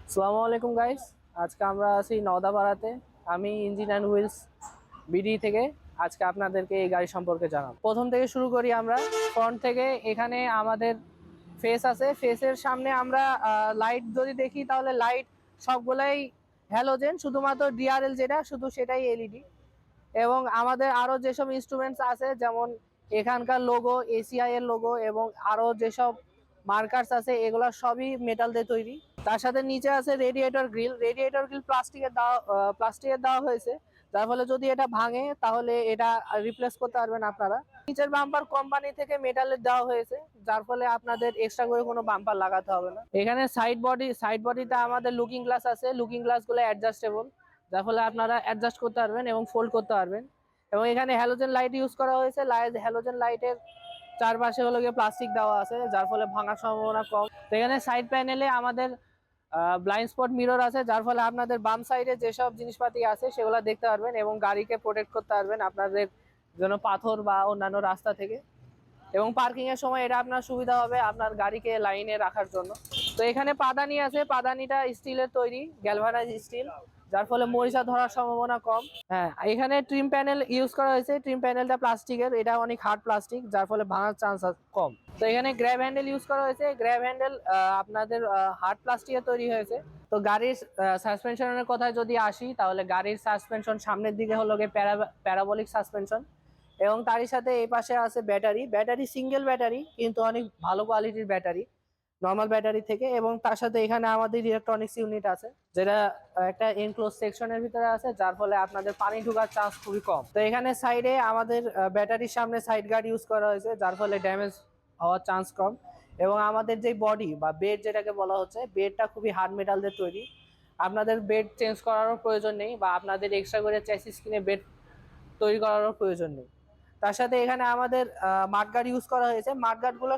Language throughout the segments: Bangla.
আসসালামু আলাইকুম গাইস। আজকে আমরা আছি নওদাপাড়াতে। আমি ইঞ্জিন অ্যান্ড হুইলস বিডি থেকে আজকে আপনাদেরকে এই গাড়ি সম্পর্কে জানাবো। প্রথম থেকে শুরু করি আমরা ফ্রন্ট থেকে। এখানে আমাদের ফেস আছে, ফেসের সামনে আমরা লাইট যদি দেখি তাহলে লাইট সবগুলাই হ্যালোজেন, শুধুমাত্র ডিআরএল যেটা শুধু সেটাই এলইডি। এবং আমাদের আরো যেসব ইনস্ট্রুমেন্টস আছে, যেমন এখানকার লোগো, এসিআই এর লোগো এবং আরো যেসব মার্কার্স আছে, এগুলো সবই মেটাল দিয়ে তৈরি। তার সাথে নিচে আছে রেডিয়েটর গ্রিল প্লাস্টিকের দেওয়া হয়েছে, যার ফলে যদি এটা ভাঙে তাহলে এটা রিপ্লেস করতে পারবেন আপনারা। নিচের বাম্পার কোম্পানি থেকে মেটালের দেওয়া হয়েছে, যার ফলে আপনাদের এক্সট্রা করে কোনো বাম্পার লাগাতে হবে না। এখানে সাইড বডিতে আমাদের লুকিং গ্লাস আছে। লুকিং গ্লাস গুলো অ্যাডজাস্টেবল, যার ফলে আপনারা অ্যাডজাস্ট করতে পারবেন এবং ফোল্ড করতে পারবেন। এবং এখানে হ্যালোজেন লাইট ইউজ করা হয়েছে। হ্যালোজেন লাইটের চারপাশে হলো গিয়ে প্লাস্টিক দেওয়া আছে, যার ফলে ভাঙার সম্ভাবনা কম। তো এখানে সাইড প্যানেলে আমাদের ব্লাইন্ড স্পট মিরর আছে, যার ফলে আপনাদের বাম সাইডে যেসব জিনিসপাতি আছে সেগুলো দেখতে পারবেন এবং গাড়িকে প্রোটেক্ট করতে পারবেন আপনাদের জন্য পাথর বা অন্যান্য রাস্তা থেকে। এবং পার্কিং এর সময় এটা আপনার সুবিধা হবে আপনার গাড়িকে লাইনে রাখার জন্য। তো এখানে পাদানি আছে, পাদানিটা স্টিলের তৈরি, গ্যালভানাইজ স্টিল, যার ফলে মরিচা ধরার সম্ভাবনা কম। হ্যাঁ, এখানে ট্রিম প্যানেল ইউজ করা হয়েছে। ট্রিম প্যানেলটা প্লাস্টিকের, এটা অনেক হার্ড প্লাস্টিক, যার ফলে ভাঙার চান্স কম। তো এখানে গ্র্যাব হ্যান্ডেল ইউজ করা হয়েছে। গ্র্যাব হ্যান্ডেল আপনাদের হার্ড প্লাস্টিকের তৈরি হয়েছে। তো গাড়ির সাসপেনশনের কথায় যদি আসি, তাহলে গাড়ির সাসপেনশন সামনের দিকে হলো গিয়ে প্যারাবলিক সাসপেনশন। এবং তারই সাথে এই পাশে আছে ব্যাটারি সিঙ্গেল ব্যাটারি, কিন্তু অনেক ভালো কোয়ালিটির ব্যাটারি নর্মাল ব্যাটারি থেকে। এবং তার সাথে এখানে আমাদের ইলেকট্রনিক্স ইউনিট আছে, যেটা একটা এনক্লোজ সেকশনের ভিতরে আছে, যার ফলে আপনাদের পানি ঢোকার চান্স খুবই কম। তো এখানে সাইডে আমাদের ব্যাটারির সামনে সাইড গার্ড ইউজ করা হয়েছে, যার ফলে ড্যামেজ হওয়ার চান্স কম। এবং আমাদের যে বডি বা বেড যেটাকে বলা হচ্ছে, বেডটা খুবই হার্ড মেটাল দিয়ে তৈরি। আপনাদের বেড চেঞ্জ করারও প্রয়োজন নেই, বা আপনাদের এক্সট্রা করে চ্যাসিস কিনে বেড তৈরি করারও প্রয়োজন নেই। তার সাথে এখানে আমাদের মাঠগার্ড ইউজ করা হয়েছে। মাঠগার্ডগুলো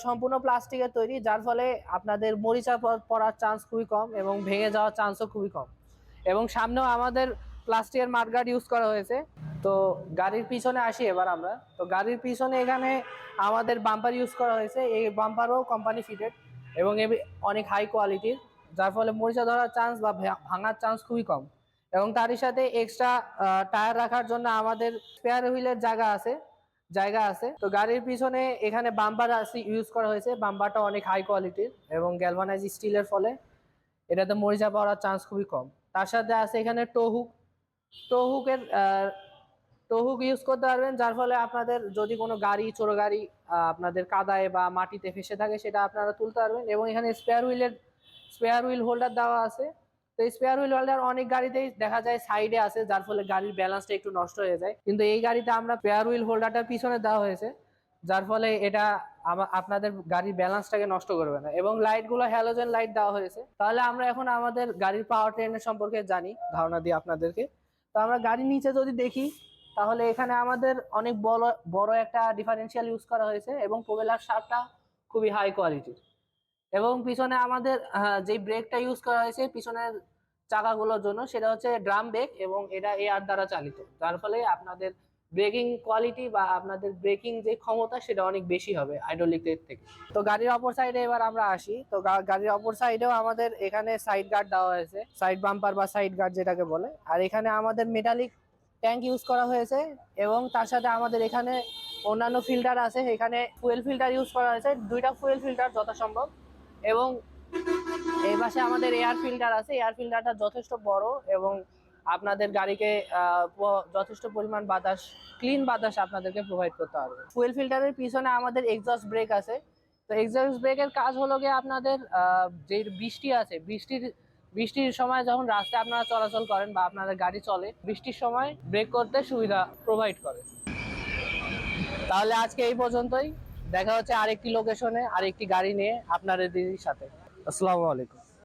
সম্পূর্ণ প্লাস্টিকের তৈরি, যার ফলে আপনাদের মরিচা পড়ার চান্স খুবই কম এবং ভেঙে যাওয়ার চান্সও খুবই কম। এবং সামনেও আমাদের প্লাস্টিকের মাঠগার্ড ইউজ করা হয়েছে। তো গাড়ির পিছনে আসি এবার আমরা। তো গাড়ির পিছনে এখানে আমাদের বাম্পার ইউজ করা হয়েছে। এই বাম্পারও কোম্পানি ফিটেড এবং অনেক হাই কোয়ালিটির, যার ফলে মরিচা ধরার চান্স বা ভাঙার চান্স খুবই কম। এবং তারই সাথে এক্সট্রা টায়ার রাখার জন্য আমাদের স্পেয়ার হুইলের জায়গা আছে। তো গাড়ির পিছনে এখানে বাম্পার ইউজ করা হয়েছে। বাম্পারটা অনেক হাই কোয়ালিটির এবং গ্যালভানাইজ স্টিলের ফলে এটাতে মরিচা পড়ার চান্স খুবই কম। তার সাথে আছে এখানে টোহুকের টোহুক ইউজ করতে পারবেন, যার ফলে আপনাদের যদি কোনো চোর গাড়ি আপনাদের কাদায় বা মাটিতে ফেসে থাকে, সেটা আপনারা তুলতে পারবেন। এবং এখানে স্পেয়ার হুইল হোল্ডার দেওয়া আছে। তো স্পেয়ার হুইল হোল্ডার অনেক গাড়িতেই দেখা যায় সাইডে আছে, যার ফলে গাড়ির ব্যালেন্সটা একটু নষ্ট হয়ে যায়, কিন্তু এই গাড়িতে আমরা স্পেয়ার হুইল হোল্ডারটা পিছনে দেওয়া হয়েছে, যার ফলে এটা আপনাদের গাড়ির ব্যালেন্সটাকে নষ্ট করবে না। এবং লাইটগুলো হ্যালোজেন লাইট দেওয়া হয়েছে। তাহলে আমরা এখন আমাদের গাড়ির পাওয়ার ট্রেনের সম্পর্কে ধারণা দিই আপনাদেরকে। তো আমরা গাড়ির নিচে যদি দেখি, তাহলে এখানে আমাদের অনেক বড় বড় একটা ডিফারেন্সিয়াল ইউজ করা হয়েছে এবং প্রোপেলার শাফটটা খুবই হাই কোয়ালিটির। এবং পিছনে আমাদের যে ব্রেকটা ইউজ করা হয়েছে পিছনের চাকাগুলোর জন্য, সেটা হচ্ছে ড্রাম ব্রেক এবং এটা এয়ার দ্বারা চালিত, যার ফলে আপনাদের ব্রেকিং কোয়ালিটি বা আপনাদের ব্রেকিং যে ক্ষমতা সেটা অনেক বেশি হবে হাইড্রোলিকের থেকে। তো গাড়ির অপর সাইডে এবার আমরা আসি। তো গাড়ির অপর সাইডেও আমাদের এখানে সাইড গার্ড দেওয়া হয়েছে, সাইড বাম্পার বা সাইড গার্ড যেটাকে বলে। আর এখানে আমাদের মেটালিক ট্যাঙ্ক ইউজ করা হয়েছে এবং তার সাথে আমাদের এখানে অন্যান্য ফিল্টার আছে। এখানে ফুয়েল ফিল্টার ইউজ করা হয়েছে, 2টা ফুয়েল ফিল্টার যথাসম্ভব। এবং এই পাশে আমাদের এয়ার ফিল্টার আছে। এয়ার ফিল্টারটা যথেষ্ট বড় এবং আপনাদের গাড়িকে যথেষ্ট পরিমাণ ক্লিন বাতাস আপনাদেরকে প্রোভাইড করতে পারবে। ফুয়েল ফিল্টারের পিছনে আমাদের এক্সস্ট ব্রেক আছে। তো এক্সস্ট ব্রেকের কাজ হলো গিয়ে আপনাদের যে বৃষ্টি আছে, বৃষ্টির সময় যখন রাস্তায় আপনারা চলাচল করেন বা আপনাদের গাড়ি চলে, বৃষ্টির সময় ব্রেক করতে সুবিধা প্রোভাইড করে। তাহলে আজকে এই পর্যন্তই। দেখা হচ্ছে আরেকটি লোকেশনে আরেকটি গাড়ি নিয়ে আপনাদের দিদির সাথে। আসসালামু আলাইকুম।